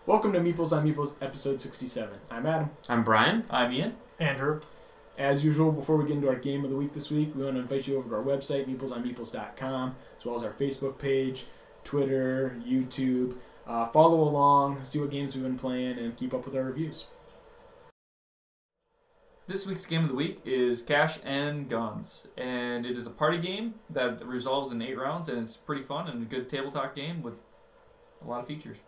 Welcome to Meeples on Meeples, episode 67. I'm Adam. I'm Brian. I'm Ian. Andrew. As usual, before we get into our game of the week this week, we want to invite you over to our website, meeplesonmeeples.com, as well as our Facebook page, Twitter, YouTube. Follow along, see what games we've been playing, and keep up with our reviews. This week's game of the week is Cash and Guns, and it is a party game that resolves in 8 rounds, and it's pretty fun and a good tabletop game with a lot of features.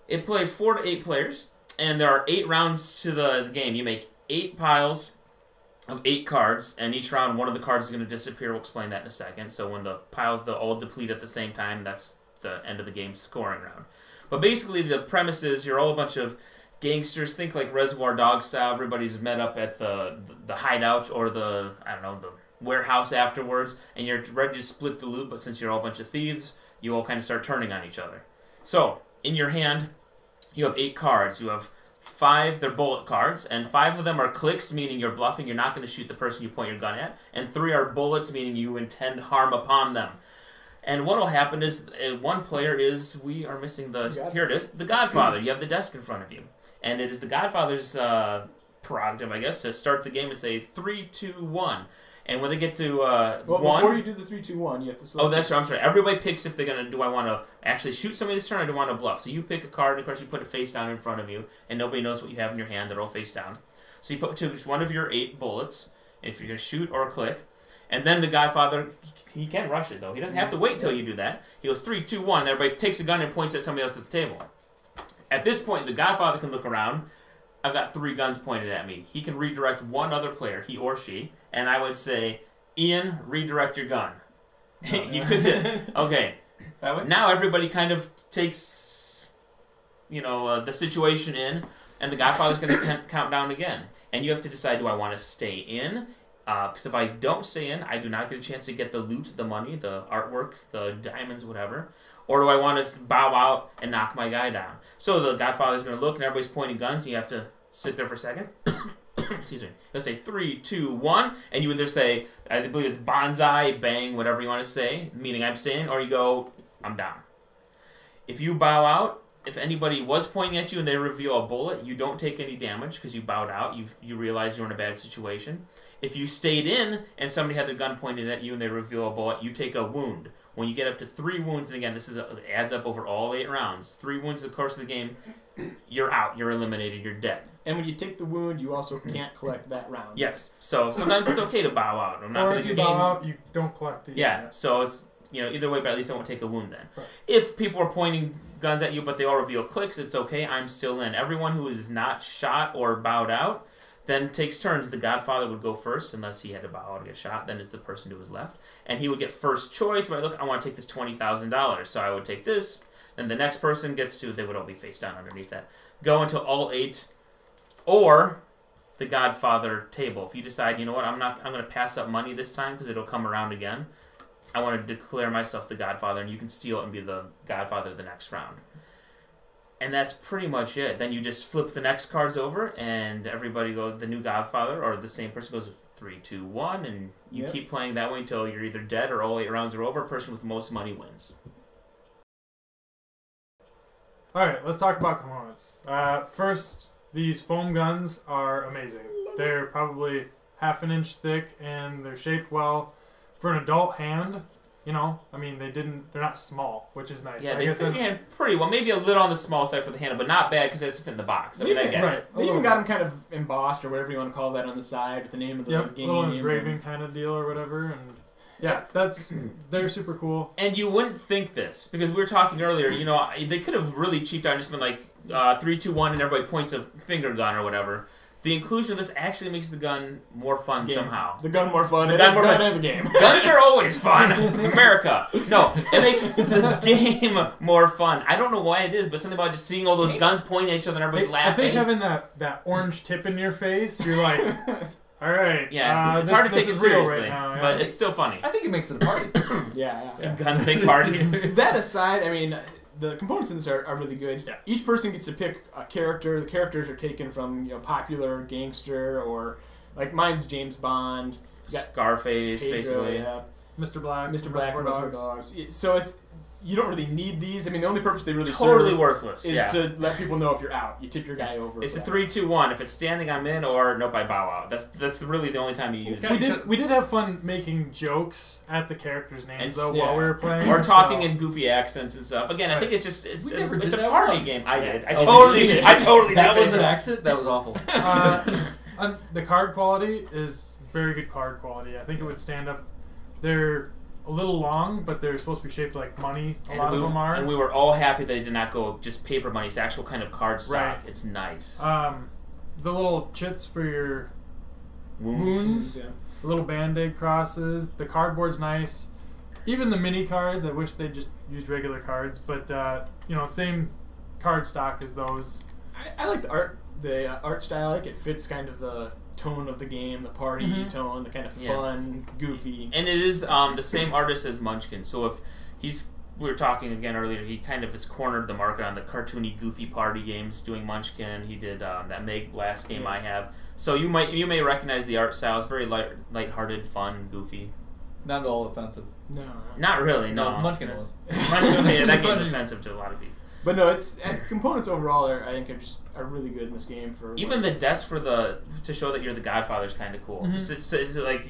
It plays 4 to 8 players, and there are 8 rounds to the game. You make 8 piles of 8 cards, and each round one of the cards is going to disappear. We'll explain that in a second. So when the piles all deplete at the same time, that's the end of the game scoring round. But basically the premise is you're all a bunch of gangsters. Think like Reservoir Dogs style. Everybody's met up at the hideout or the warehouse afterwards, and you're ready to split the loot. But since you're all a bunch of thieves, you all kind of start turning on each other. So in your hand, you have 8 cards. You have 5, they're bullet cards, and 5 of them are clicks, meaning you're bluffing, you're not going to shoot the person you point your gun at, and 3 are bullets, meaning you intend harm upon them. And what will happen is, one player is, we are missing here it is, the Godfather. You have the desk in front of you. And it is the Godfather's prerogative, I guess, to start the game and say 3, 2, 1. And when they get to well, 1... before you do the 3, 2, 1, you have to select... Oh, that's right. I'm sorry. Everybody picks if they're going to... Do I want to actually shoot somebody this turn or do I want to bluff? So you pick a card, and of course you put it face down in front of you, and nobody knows what you have in your hand. They're all face down. So you choose one of your 8 bullets, if you're going to shoot or click. And then the Godfather, he can rush it, though. He doesn't have to wait till you do that. He goes 3, 2, 1. Everybody takes a gun and points at somebody else at the table. At this point, the Godfather can look around. I've got 3 guns pointed at me. He can redirect one other player, he or she, and I would say... Ian, redirect your gun. You could do okay. Now everybody kind of takes, the situation in, and the Godfather's going to count down again. And you have to decide, do I want to stay in? Because if I don't stay in, I do not get a chance to get the loot, the money, the artwork, the diamonds, whatever. Or do I want to bow out and knock my guy down? So the Godfather's going to look, and everybody's pointing guns, and you have to sit there for a second. Excuse me. They'll say 3, 2, 1, and you either say, I believe it's bonsai, bang, whatever you want to say, meaning I'm staying, or you go, I'm down. If you bow out, if anybody was pointing at you and they reveal a bullet, you don't take any damage because you bowed out. You realize you're in a bad situation. If you stayed in and somebody had their gun pointed at you and they reveal a bullet, you take a wound. When you get up to 3 wounds, and again, it adds up over all 8 rounds, 3 wounds in the course of the game, you're out, you're eliminated, you're dead. And when you take the wound, you also can't collect that round. Yes, so sometimes it's okay to bow out. I'm not or if you bow out, you don't collect it. Yeah, so it's either way, but at least I won't take a wound then. Right. If people are pointing guns at you, but they all reveal clicks, it's okay. I'm still in. Everyone who is not shot or bowed out then takes turns. The Godfather would go first, unless he had to bow out or get shot. Then it's the person to his left, and he would get first choice. But look, I want to take this $20,000, so I would take this. Then the next person gets to. They would all be face down underneath that. Go until all 8, or the Godfather table. If you decide, you know what, I'm going to pass up money this time because it'll come around again. I want to declare myself the Godfather, and you can steal it and be the Godfather the next round. And that's pretty much it. Then you just flip the next cards over, and everybody goes, the new Godfather, or the same person goes 3, 2, 1, and you keep playing that way until you're either dead or all 8 rounds are over. Person with the most money wins. Alright, let's talk about components. First, these foam guns are amazing. They're probably half an inch thick, and they're shaped well. For an adult hand, they're not small, which is nice. Yeah, they fit your hand pretty well. Maybe a little on the small side for the handle, but not bad because it has to fit in the box. I get it. They even got them kind of embossed or whatever you want to call that on the side with the name of the game. A little engraving kind of deal or whatever. And yeah, they're super cool. And you wouldn't think this because we were talking earlier. They could have really cheaped out and just been like 3, 2, 1, and everybody points a finger gun or whatever. The inclusion of this actually makes the gun more fun somehow. The gun more fun. The gun more fun in the game. Guns are always fun. America. No, it makes the game more fun. I don't know why it is, but something about just seeing all those guns pointing at each other and everybody's laughing. I think having that orange tip in your face, you're like, all right. Yeah, it's hard to take it seriously, right now, but it's still funny. I think it makes it a party. Yeah. Guns make parties. That aside, the components in this are really good. Yeah. Each person gets to pick a character. The characters are taken from popular gangster or like mine's James Bond, Scarface, Pedro, basically. Yeah. Mr. Black, Reservoir Dogs. So it's you don't really need these. I mean, the only purpose they really Totally serve worthless. is Yeah. to let people know if you're out. You tip your guy over. It's a for that. 3-2-1. If it's standing, I'm in, or nope, I bow out. That's really the only time you use We it. did have fun making jokes at the characters' names though yeah. while we were playing. Or talking so- in goofy accents and stuff. Again, I think Right. it's just it's We never a did that party once. game. I did. I Oh, totally did you? I totally That did. was an accident. That was awful. The card quality is very good card quality. I think it would stand up. They're a little long, but they're supposed to be shaped like money. A lot of them are. And we were all happy they did not go just paper money. It's actual kind of card stock. Right. It's nice. The little chits for your Wounds. wounds, Yeah. the little band-aid crosses. The cardboard's nice. Even the mini cards, I wish they just used regular cards, but same card stock as those. I like the art. The art style. I like it fits kind of the tone of the game, the party Mhm. tone, the kind of Yeah. fun, goofy. And it is the same artist as Munchkin. So if we were talking again earlier, he kind of has cornered the market on the cartoony, goofy party games doing Munchkin. He did that Meg Blast game I have. So you may recognize the art style. It's very light-hearted, fun, goofy. Not at all offensive. No. Not really, no. Munchkin was. Munchkin, yeah, that game's offensive to a lot of people. But no, it's components overall I think are really good in this game for Even the desk to show that you're the Godfather is kind of cool. Mhm. Just it's like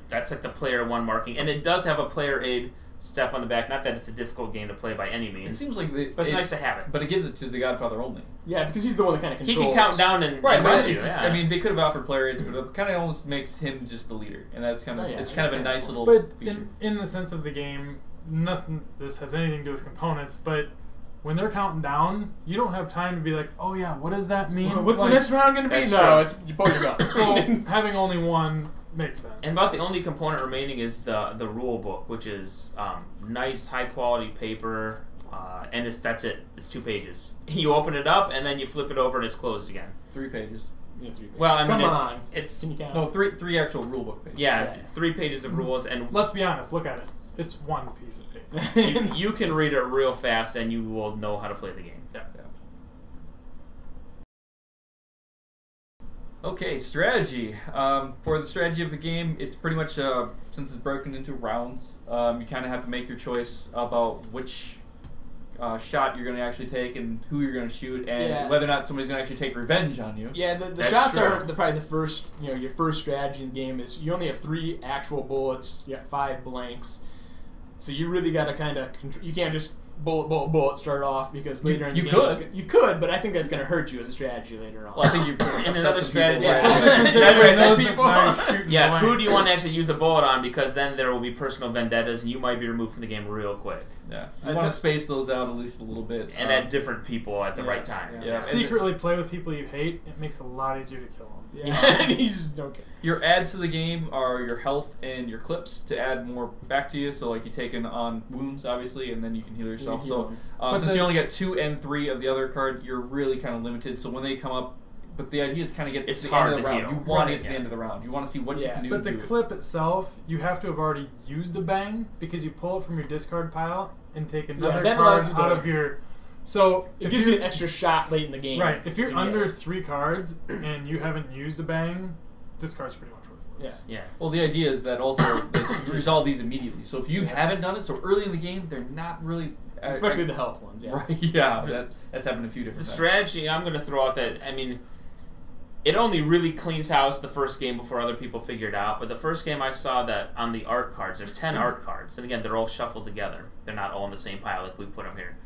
that's like the player one marking, and it does have a player aid step on the back. Not that it's a difficult game to play by any It means, seems like but it's nice to have it. But it gives it to the Godfather only. Yeah, because he's the one that kind of He controls. can count down and Right, but rush it's you. just, Yeah. I mean, they could have offered player aids, but it kind of almost makes him just the leader, and that's kind of Oh, yeah, it's kind of a that's nice kinda little But feature. in the sense of the game, nothing. This has anything to do with components, but. When they're counting down, you don't have time to be like, "Oh yeah, what does that mean?" Well, what's Like, the next round going to be? That's No, true. it's you pull your gun. So having only one makes sense. And about the only component remaining is the rule book, which is nice, high quality paper, and that's it. It's 2 pages. You open it up and then you flip it over and it's closed again. 3 pages. Yeah, 3 pages. Well, I mean, Come on. it's Can you count? No, three actual rulebook pages. yeah, 3 pages of rules, and Let's be honest. Look at it. It's one piece of paper. you can read it real fast and you will know how to play the game. Okay, strategy. For the strategy of the game, it's pretty much since it's broken into rounds. You kind of have to make your choice about which shot you're going to actually take and who you're going to shoot, and Yeah. whether or not somebody's going to actually take revenge on you. Yeah, the That's shots true. are probably the first. Your first strategy in the game is you only have 3 actual bullets. You got 5 blanks, so you really got to kind of. You can't just bullet start off because later in the You game could. you could, but I think that's going to hurt you as a strategy later on. Well, I think you And another strategy is- people. Yeah, who do you want to actually use a bullet on? Because then there will be personal vendettas, and you might be removed from the game real quick. Yeah, you want to space those out at least a little bit, And at different people at the right time. Yeah. Secretly play with people you hate. It makes it a lot easier to kill them. Yeah, and you just don't care. Your adds to the game are your health and your clips to add more back to you. So, like, you take in on wounds, obviously, and then you can heal yourself. You So, heal. But since the- you only get 2 and 3 of the other card, you're really kind of limited. So when they come up, but the idea is kind of get It's to the end hard of the to round. heal. You want to Right, get to the yeah. end of the round. You want to see what you Yeah. can do. But the to do it. clip itself, you have to have already used a bang because you pull it from your discard pile and take another that card allows you out to- of your. So It if gives you you an extra shot late in the game. right, if you're You can under get. 3 cards and you haven't used a bang, discard's pretty much worthless. Yeah. Well, the idea is that also that you resolve these immediately. So if you haven't done it, so early in the game, they're not really. Especially the health ones. Yeah. Right. Yeah. That's happened a few different The times. strategy, I'm going to throw out that, I mean, it only really cleans house the first game before other people figure it out. But the first game I saw that on the art cards, there's 10 art cards. And again, they're all shuffled together. They're not all in the same pile like we put them here.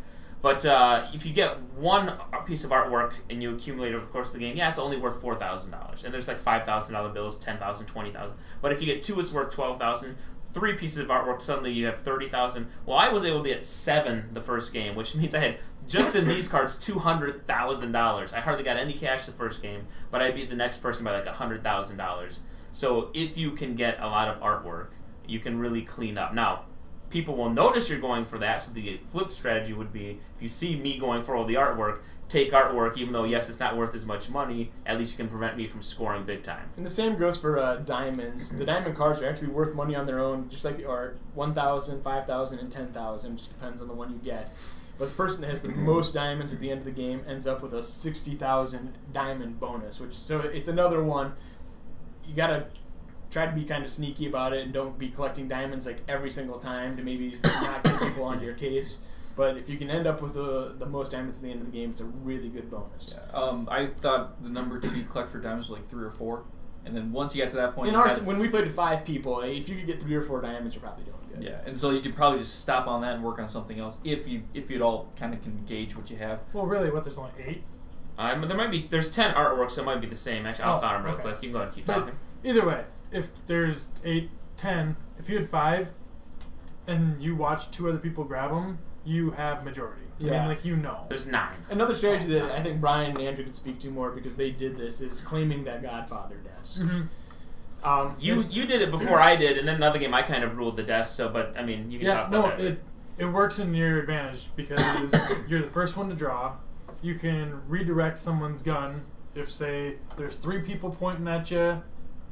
But if you get one piece of artwork and you accumulate over the course of the game, yeah, it's only worth $4,000. And there's like $5,000 bills, $10,000, $20,000. But if you get 2, it's worth $12,000. 3 pieces of artwork, suddenly you have $30,000. Well, I was able to get 7 the first game, which means I had, just in these cards, $200,000. I hardly got any cash the first game, but I beat the next person by like $100,000. So if you can get a lot of artwork, you can really clean up. Now, people will notice you're going for that, so the flip strategy would be, if you see me going for all the artwork, take artwork, even though, yes, it's not worth as much money, at least you can prevent me from scoring big time. And the same goes for diamonds. The diamond cards are actually worth money on their own, just like the art. 1,000, 5,000, and 10,000. Just depends on the one you get. But the person that has the most diamonds at the end of the game ends up with a 60,000 diamond bonus. So it's another one. You gotta try to be kind of sneaky about it and don't be collecting diamonds like every single time to maybe not get people onto your case. But if you can end up with the most diamonds at the end of the game, it's a really good bonus. Yeah. I thought the number to collect for diamonds was like 3 or 4. And then once you got to that point... When we played with 5 people, if you could get 3 or 4 diamonds, you're probably doing good. Yeah, and so you could probably just stop on that and work on something else if you'd all kind of can gauge what you have. Well, really, there's only 8? There's 10 artworks that might be the same. Actually, I'll count them real quick. You can go ahead and keep talking. Either way, if there's 8, 10, if you had 5 and you watch 2 other people grab them, you have majority. Yeah. I mean, There's 9. Another strategy that I think Brian and Andrew could speak to more because they did this is claiming that Godfather desk. Mm-hmm. You did it before I did, and then another game I kind of ruled the desk. So, but I mean, you can talk about that. It works in your advantage because you're the first one to draw. You can redirect someone's gun. If, say, there's 3 people pointing at you,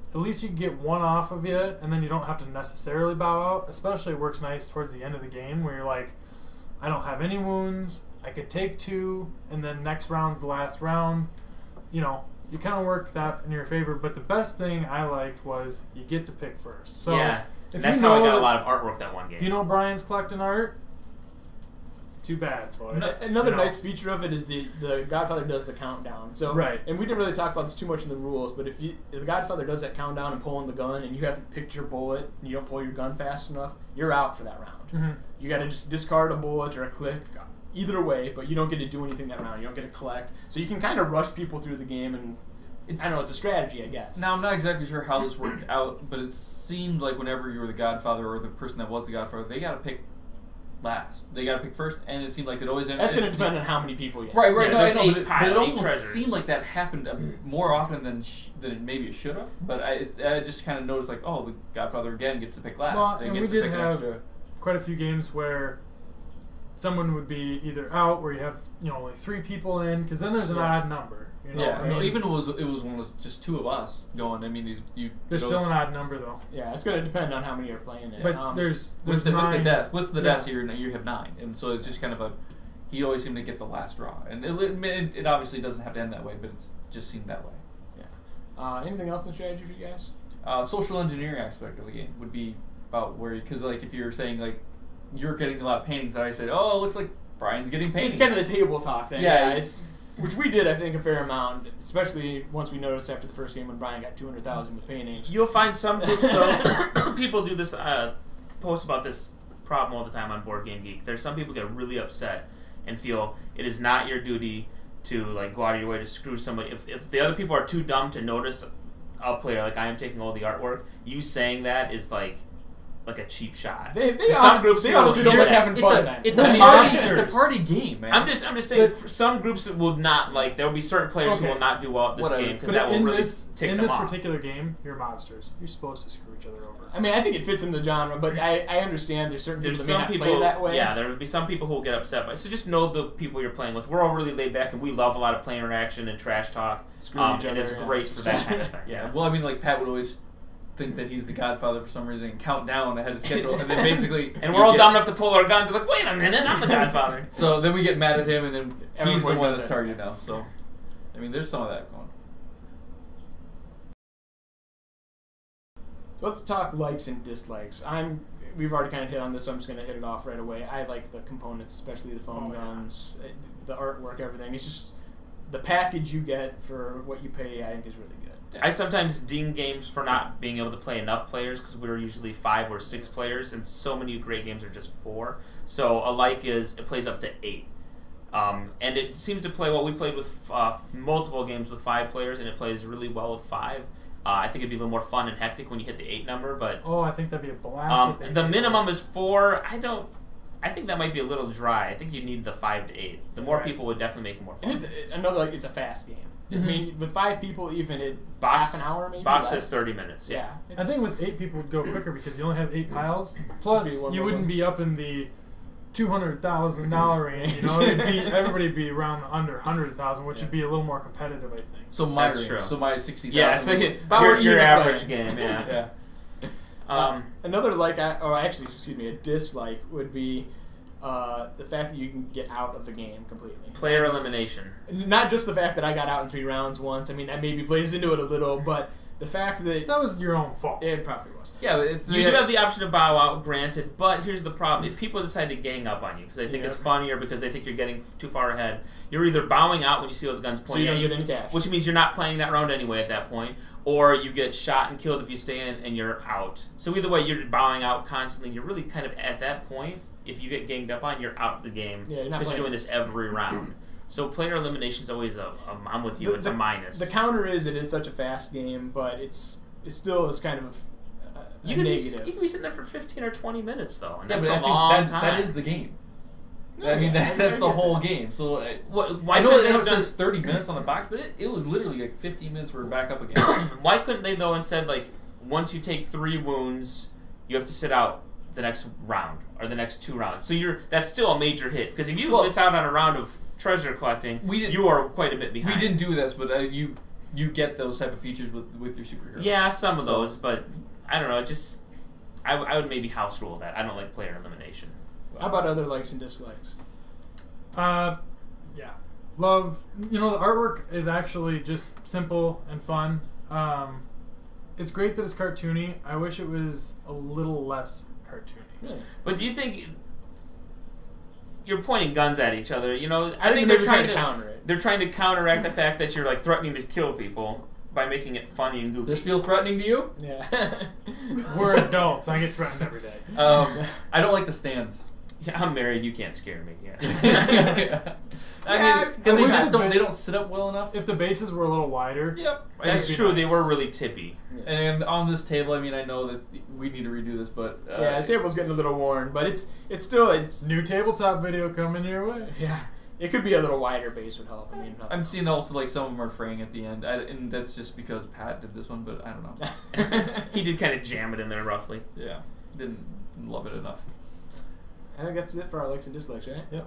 at least you can get 1 off of you, and then you don't have to necessarily bow out. Especially it works nice towards the end of the game where you're like, I don't have any wounds, I could take 2, and then next round's the last round. You kind of work that in your favor, but the best thing I liked was you get to pick first. So yeah, that's how I got a lot of artwork that one game. If you know Brian's collecting art, too bad, boy. Another nice feature of it is the Godfather does the countdown. So right. And we didn't really talk about this too much in the rules, but if the Godfather does that countdown and pulling the gun, and you have to pick your bullet, and you don't pull your gun fast enough, you're out for that round. Mm-hmm. You got to just discard a bullet or a click, either way, but you don't get to do anything that round. You don't get to collect, so you can kind of rush people through the game, and I don't know, it's a strategy, I guess. Now I'm not exactly sure how this worked out, but it seemed like whenever you were the Godfather or the person that was the Godfather, they got to pick last. They got to pick first, and it seemed like it always ended. That's going to depend on how many people you have. Right. Yeah, No, I know, but it almost treasures. seemed like that happened more often than maybe it should have. But I just kind of noticed like, oh, the Godfather again gets to pick last. Well, They and get we to did pick have extra. quite a few games where someone would be either out, where you have only 3 people in, because then there's an odd number. Yeah, I mean, even it was when it was just 2 of us going. I mean, there's still an odd number though. Yeah, it's going to depend on how many are playing it. But there's with the 9. death. With the death, you have 9, and so it's just kind of he always seemed to get the last draw, and it obviously doesn't have to end that way, but it's just seemed that way. Yeah. Anything else in strategy for you guys? Social engineering aspect of the game would be about where, because like if you're saying like you're getting a lot of paintings, and I said, oh, it looks like Brian's getting paintings. It's kind of the table talk thing. Yeah, it's. Which we did, I think, a fair amount, especially once we noticed after the first game when Brian got 200,000 with paintings. You'll find some groups, though, people do this, post about this problem all the time on Board Game Geek. There's some people get really upset and feel it is not your duty to like go out of your way to screw somebody. If the other people are too dumb to notice a player, like I am taking all the artwork, you saying that is like a cheap shot. Some groups honestly don't like having fun. It's a party game, man. I'm just saying. For some groups will not like. There will be certain players who will not do well at this game because that will really take them off. In this particular game, you're mobsters. You're supposed to screw each other over. I mean, I think it fits in the genre, but I understand there's certain people that may not play that way. Yeah, there will be some people who will get upset by it. So just know the people you're playing with. We're all really laid back, and we love a lot of player interaction and trash talk. And it's great for that kind of thing. Yeah. Well, I mean, like Pat would always think that he's the Godfather for some reason and count down ahead of schedule, and then basically and we're all dumb enough to pull our guns. We're like, wait a minute, I'm the Godfather. So then we get mad at him, and then he's the one that's targeted now. So I mean, there's some of that going. So let's talk likes and dislikes. We've already kind of hit on this, so I'm just going to hit it off right away. I like the components, especially the foam guns, the artwork, everything. It's just the package you get for what you pay, I think, is really good. I sometimes ding games for not being able to play enough players because we're usually 5 or 6 players, and so many great games are just 4. So a like is it plays up to 8. And it seems to play well. We played with multiple games with 5 players, and it plays really well with 5. I think it'd be a little more fun and hectic when you hit the 8 number, but I think that'd be a blast. The minimum is 4. I think that might be a little dry. I think you need the 5 to 8. The more people would definitely make it more fun. And it's a fast game. Mm-hmm. I mean, with 5 people, even half an hour maybe. Box says 30 minutes. Yeah. I think with 8 people would go quicker because you only have 8 piles. Plus, you wouldn't be up in the $200,000 range. Everybody'd be around under 100,000, which would be a little more competitive, I think. So my range, so my 60,000. Yeah, so your average game. Yeah. Another a dislike would be the fact that you can get out of the game completely. Player elimination. Not just the fact that I got out in 3 rounds once. I mean, that maybe plays into it a little, but the fact that That was your own fault. it probably was. Yeah, but You do have the option to bow out, granted, but here's the problem. If people decide to gang up on you because they think it's funny or because they think you're getting too far ahead, you're either bowing out when you see all the guns So pointing you at don't you, get any cash. which means you're not playing that round anyway at that point, or you get shot and killed if you stay in and you're out. So either way, you're bowing out constantly. You're really kind of at that point, if you get ganged up on, you're out of the game Yeah, you're not because you're playing. doing this every round. So player elimination is always I'm with you, it's a minus. The counter is it is such a fast game, but it still is kind of a you can negative. be sitting there for 15 or 20 minutes though, and yeah, that's but a I think long that, time. that is the game. No, I mean, yeah, that's I the get whole that. game. So Why I know couldn't they it have done- says 30 minutes on the box, but it was literally like 15 minutes. We're back up again. Why couldn't they though instead like once you take 3 wounds, you have to sit out the next round or the next 2 rounds. So that's still a major hit because if you miss out on a round of treasure collecting, you are quite a bit behind. We didn't do this, but you get those type of features with your superhero. Yeah, some of those, but I don't know. Just I would maybe house rule that. I don't like player elimination. How about other likes and dislikes? Yeah. Love, the artwork is actually just simple and fun. It's great that it's cartoony. I wish it was a little less cartoony. Really? But do you think you're pointing guns at each other? I think they're they're trying to counter it. They're trying to counteract the fact that you're like threatening to kill people by making it funny and goofy. Does this feel threatening to you? Yeah. We're adults. I get threatened every day. I don't like the stands. Yeah, I'm married. You can't scare me. Yeah. I Yeah, mean, I they wish just the don't. ba- They don't sit up well enough. If the bases were a little wider, Yep. That's it'd be true. They nice. were really tippy. And on this table, I mean, I know that we need to redo this, but Yeah, the table's getting a little worn, but it's still New tabletop video coming your way. yeah. It could be a little wider base would help. I mean, I'm seeing also like some of them are fraying at the end, and that's just because Pat did this one, but I don't know. He did kind of jam it in there roughly. Yeah, didn't love it enough. I think that's it for our likes and dislikes, right? Yeah.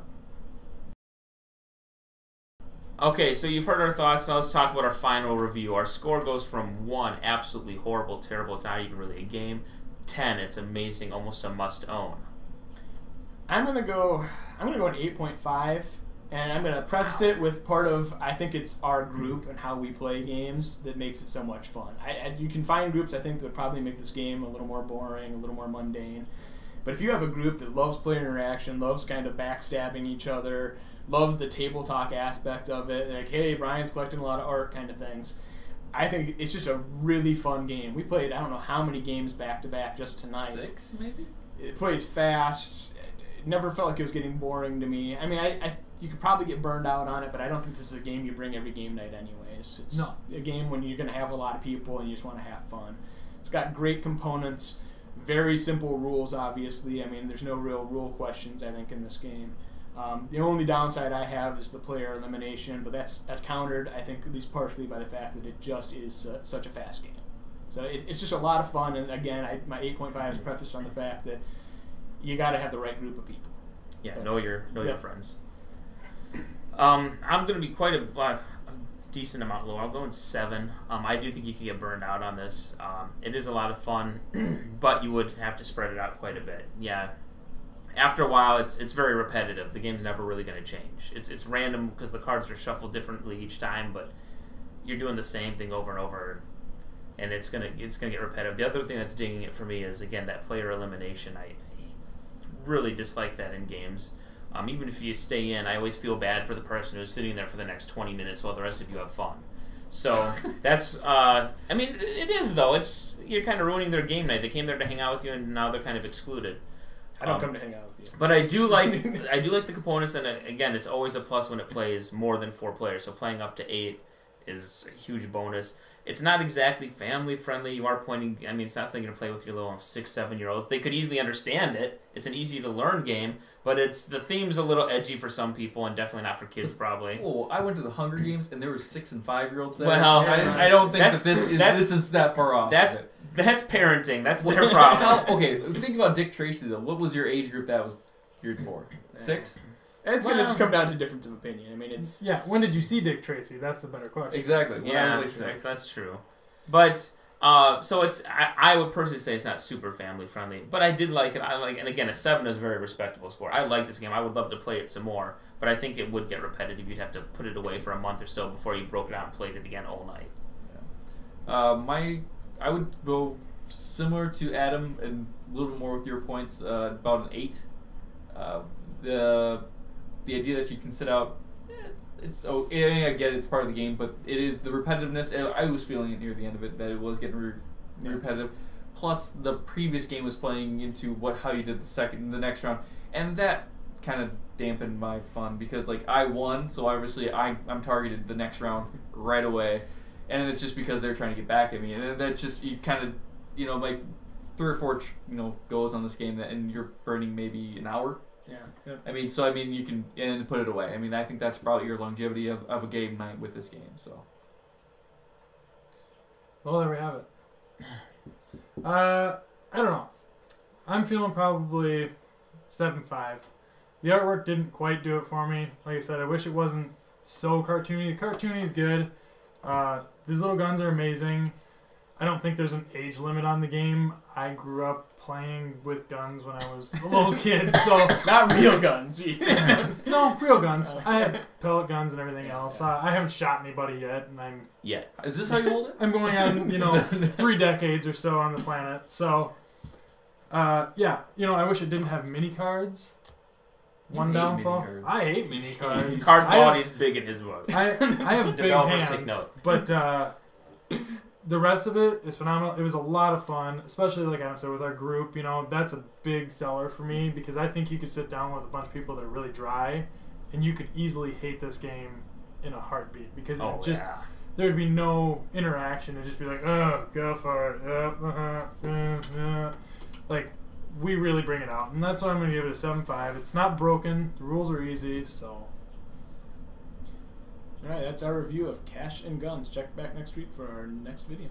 Okay, so you've heard our thoughts. Now let's talk about our final review. Our score goes from 1, absolutely horrible, terrible. It's not even really a game. 10, it's amazing, almost a must-own. I'm gonna go an 8.5, and I'm gonna preface it with part of I think it's our group and how we play games that makes it so much fun. You can find groups I think that probably make this game a little more boring, a little more mundane. But if you have a group that loves player interaction, loves kind of backstabbing each other, loves the table talk aspect of it, like hey, Brian's collecting a lot of art kind of things, I think it's just a really fun game. We played I don't know how many games back to back just tonight. 6 maybe. It plays fast. It never felt like it was getting boring to me. I mean, you could probably get burned out on it, but I don't think this is a game you bring every game night anyways. It's a game when you're going to have a lot of people and you just want to have fun. It's got great components, very simple rules, obviously. I mean, there's no real rule questions, I think, in this game. The only downside I have is the player elimination, but that's countered, I think, at least partially by the fact that it just is such a fast game. So it's just a lot of fun, and again, my 8.5 is prefaced on the fact that you got to have the right group of people. Yeah, But, know your friends. I'm going to be quite a decent amount low. I'm going 7. I do think you could get burned out on this. It is a lot of fun, but you would have to spread it out quite a bit. Yeah. After a while, it's very repetitive. The game's never really going to change. It's random because the cards are shuffled differently each time, but you're doing the same thing over and over, and it's gonna get repetitive. The other thing that's dinging it for me is again that player elimination. I really dislike that in games. Even if you stay in, I always feel bad for the person who's sitting there for the next 20 minutes while the rest of you have fun. So that's, I mean, it is though. You're kind of ruining their game night. They came there to hang out with you, and now they're kind of excluded. I don't come to hang out with you. But I do like the components, and again, it's always a plus when it plays more than 4 players. So playing up to 8 is a huge bonus. It's not exactly family friendly. You are pointing. I mean, it's not something you're gonna play with your little 6, 7-year-olds. They could easily understand it. It's an easy to learn game, but the theme's a little edgy for some people, and definitely not for kids probably. Oh, I went to the Hunger Games and there were 6 and 5-year-olds there. Well, I don't think that this is that far off. That's parenting. That's their problem. Okay, think about Dick Tracy though. What was your age group that was geared for? 6? And it's going to just come down to difference of opinion. I mean, it's... Yeah, when did you see Dick Tracy? That's the better question. Exactly. When I Yeah, was like 6. that's true. But so I would personally say it's not super family friendly, but I did like it. And again, a 7 is a very respectable score. I like this game. I would love to play it some more, but I think it would get repetitive. You'd have to put it away for a month or so before you broke it out and played it again all night. I would go similar to Adam and a little bit more with your points, about an 8. The idea that you can sit out, I get it, it's part of the game, but it is the repetitiveness. I was feeling it near the end of it that it was getting repetitive. Plus, the previous game was playing into how you did the next round, and that kind of dampened my fun because like I won, so obviously I'm targeted the next round right away, and it's just because they're trying to get back at me, and that's just you kind of like 3 or 4 goes on this game and you're burning maybe an hour. Yeah. Yep. I mean you can and put it away. I mean I think that's probably your longevity of a game night with this game. So. Well, there we have it. I don't know. I'm feeling probably 7.5. The artwork didn't quite do it for me. Like I said, I wish it wasn't so cartoony. The cartoony is good. These little guns are amazing. I don't think there's an age limit on the game. I grew up playing with guns when I was a little kid, so Not real guns. no, real guns. I had pellet guns and everything else. I haven't shot anybody yet, and Is this how you hold it? I'm going on 3 decades or so on the planet. So, yeah, I wish it didn't have mini cards. One downfall. I hate mini cards. Card quality is big in his book. I have big Developers take hands, note. but the rest of it is phenomenal. It was a lot of fun, especially like Adam said with our group. That's a big seller for me because I think you could sit down with a bunch of people that are really dry, and you could easily hate this game in a heartbeat because there'd be no interaction. It'd just be like, oh, go for it. Like, we really bring it out. And that's why I'm going to give it a 7.5. It's not broken. The rules are easy, so. All right, that's our review of Cash and Guns. Check back next week for our next video.